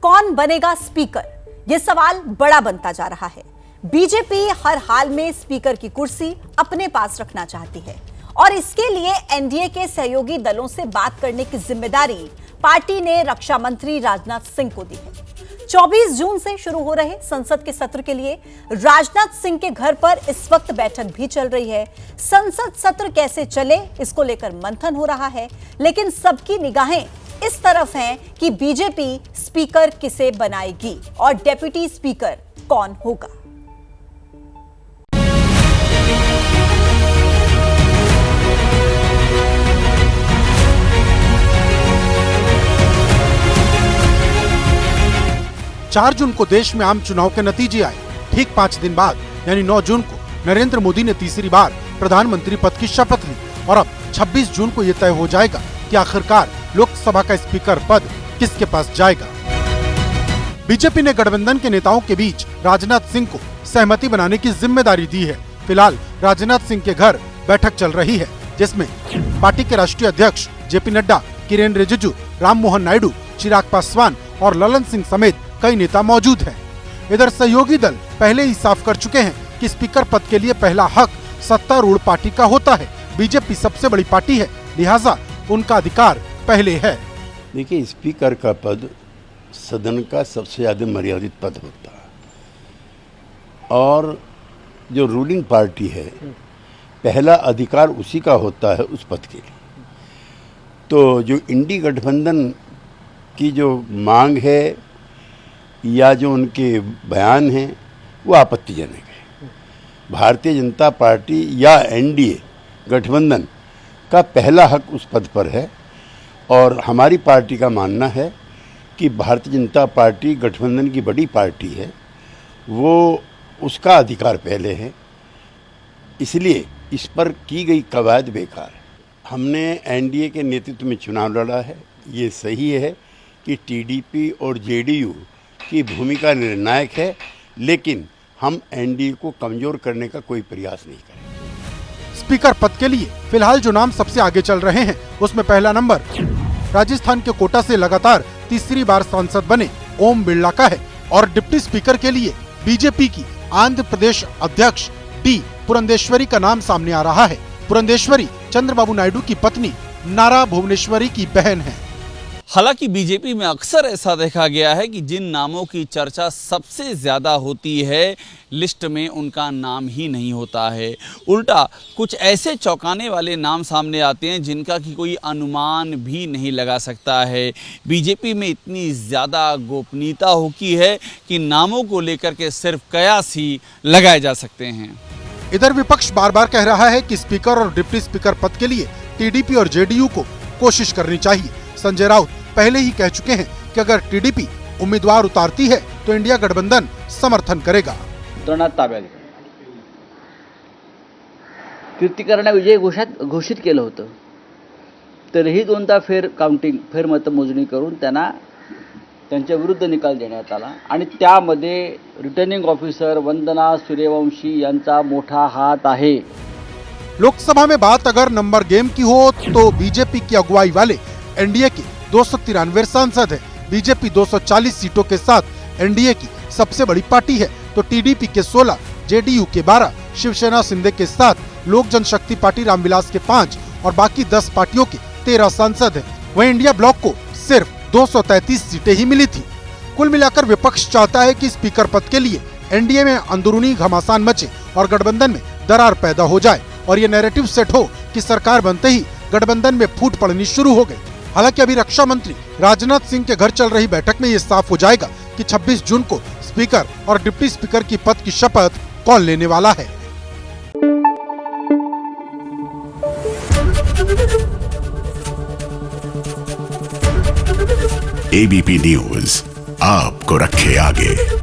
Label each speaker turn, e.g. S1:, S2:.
S1: कौन बनेगा स्पीकर, यह सवाल बड़ा बनता जा रहा है। बीजेपी हर हाल में स्पीकर की कुर्सी अपने पास रखना चाहती है और इसके लिए एनडीए के सहयोगी दलों से बात करने की जिम्मेदारी पार्टी ने रक्षा मंत्री राजनाथ सिंह को दी है। 24 जून से शुरू हो रहे संसद के सत्र के लिए राजनाथ सिंह के घर पर इस वक्त बैठक भी चल रही है। संसद सत्र कैसे चले, इसको लेकर मंथन हो रहा है, लेकिन सबकी निगाहें इस तरफ हैं कि बीजेपी स्पीकर किसे बनाएगी और डेप्यूटी स्पीकर कौन होगा।
S2: चार जून को देश में आम चुनाव के नतीजे आए। ठीक 5 दिन बाद यानी 9 जून को नरेंद्र मोदी ने तीसरी बार प्रधानमंत्री पद की शपथ ली और अब 26 जून को यह तय हो जाएगा कि आखिरकार लोकसभा का स्पीकर पद किसके पास जाएगा। बीजेपी ने गठबंधन के नेताओं के बीच राजनाथ सिंह को सहमति बनाने की जिम्मेदारी दी है। फिलहाल राजनाथ सिंह के घर बैठक चल रही है, जिसमें पार्टी के राष्ट्रीय अध्यक्ष जेपी नड्डा, किरेन रिजिजू, राममोहन नायडू, चिराग पासवान और ललन सिंह समेत कई नेता मौजूद हैं। इधर सहयोगी दल पहले ही साफ कर चुके हैं कि स्पीकर पद के लिए पहला हक सत्तारूढ़ पार्टी का होता है। बीजेपी सबसे बड़ी पार्टी है, लिहाजा उनका अधिकार पहले है।
S3: देखिए, स्पीकर का पद सदन का सबसे ज्यादा मर्यादित पद होता है और जो रूलिंग पार्टी है पहला अधिकार उसी का होता है उस पद के लिए। तो जो इंडी गठबंधन की जो मांग है या जो उनके बयान हैं वो आपत्तिजनक है। भारतीय जनता पार्टी या एनडीए गठबंधन का पहला हक उस पद पर है और हमारी पार्टी का मानना है कि भारतीय जनता पार्टी गठबंधन की बड़ी पार्टी है, वो उसका अधिकार पहले है, इसलिए इस पर की गई कवायद बेकार है। हमने एनडीए के नेतृत्व में चुनाव लड़ा है। ये सही है कि टीडीपी और जेडीयू की भूमिका निर्णायक है, लेकिन हम एनडीए को कमजोर करने का कोई प्रयास नहीं करेंगे।
S2: स्पीकर पद के लिए फिलहाल जो नाम सबसे आगे चल रहे हैं उसमें पहला नंबर राजस्थान के कोटा से लगातार तीसरी बार सांसद बने ओम बिरला का है और डिप्टी स्पीकर के लिए बीजेपी की आंध्र प्रदेश अध्यक्ष डी पुरंदेश्वरी का नाम सामने आ रहा है। पुरंदेश्वरी चंद्रबाबू नायडू की पत्नी नारा भुवनेश्वरी की बहन है।
S4: हालांकि बीजेपी में अक्सर ऐसा देखा गया है कि जिन नामों की चर्चा सबसे ज़्यादा होती है लिस्ट में उनका नाम ही नहीं होता है। उल्टा कुछ ऐसे चौंकाने वाले नाम सामने आते हैं जिनका कि कोई अनुमान भी नहीं लगा सकता है। बीजेपी में इतनी ज़्यादा गोपनीयता होती है कि नामों को लेकर के सिर्फ कयास ही लगाए जा सकते हैं।
S2: इधर विपक्ष बार बार कह रहा है कि स्पीकर और डिप्टी स्पीकर पद के लिए टीडीपी और जेडीयू को कोशिश करनी चाहिए। संजय राउत पहले ही कह चुके हैं कि अगर टीडीपी उम्मीदवार उतारती है तो इंडिया गठबंधन समर्थन करेगा।
S5: ताब्यात कीर्तिकरांना विजय घोषित केलं होतं, तरीही 2दा फेर मतमोजणी करून त्यांच्या विरुद्ध निकाल देण्यात आला आणि त्यामध्ये रिटर्निंग ऑफिसर वंदना सूर्यवंशी यांचा मोठा हात आहे।
S2: लोकसभा में बात अगर नंबर गेम की हो तो बीजेपी की अगुवाई वाले एनडीए के 293 सांसद है। बीजेपी 240 सीटों के साथ एनडीए की सबसे बड़ी पार्टी है, तो टीडीपी के 16, जेडीयू के 12, शिवसेना शिंदे के 7, लोक जनशक्ति पार्टी रामविलास के 5 और बाकी 10 पार्टियों के 13 सांसद हैं। वहीं इंडिया ब्लॉक को सिर्फ 233 सीटें ही मिली थी। कुल मिलाकर विपक्ष चाहता है कि स्पीकर पद के लिए एनडीए में अंदरूनी घमासान मचे और गठबंधन में दरार पैदा हो जाए और ये नैरेटिव सेट हो कि सरकार बनते ही गठबंधन में फूट पड़नी शुरू हो गई। हालांकि अभी रक्षा मंत्री राजनाथ सिंह के घर चल रही बैठक में ये साफ हो जाएगा कि 26 जून को स्पीकर और डिप्टी स्पीकर की पद की शपथ कौन लेने वाला है।
S6: एबीपी न्यूज आपको रखे आगे।